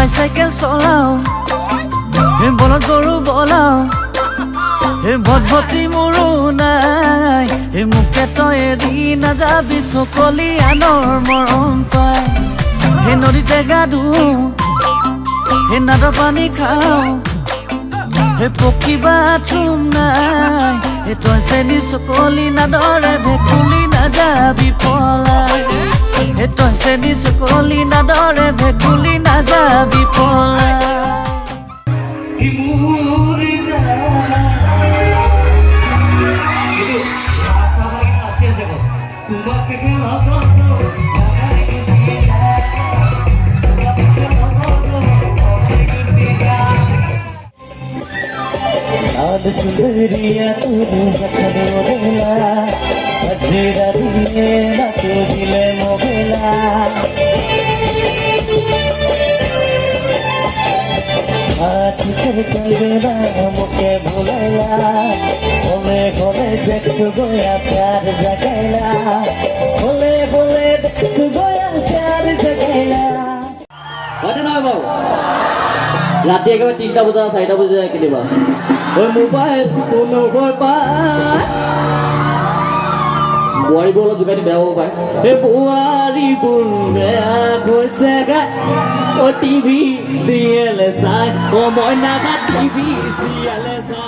bicycle চলাও বলত গৰু বলাও ভটভটি মোৰো নাই মোকে তই এৰি নাযাবি চকলি আনৰ মৰম পাই নদীতে গা ধুওঁ নাদৰ পানী খাওঁ পকী বাথৰুম নাই তই চেনি চকলি নাদৰে ভেকুলি নাযাবি পলাই তই চেনি চকলি নাদৰে ভেকুলি নাযাবি পলাই सुंदरिया तुझे मोगला अजीरा दिए ना तू दिले मोगला आज चलना मुके भूलला बोले बोले देख गोया प्यार जगैला बोले बोले देख गोया प्यार जगैला ঘটে নহয় বাৰু ৰাতি একেবাৰে 3টা বজা 4টা বজা কেতিয়াবা ওই মোবাইল কোনো গৈ পায় বোৱাৰীবোৰ অলপ দোকানী বেয়া হ'ব পাৰে এই বোৱাৰীবোৰ বেয়া গৈছে গাই টিভি চিৰিয়েল চাই মই নাগা টিভি চিৰিয়েল চাই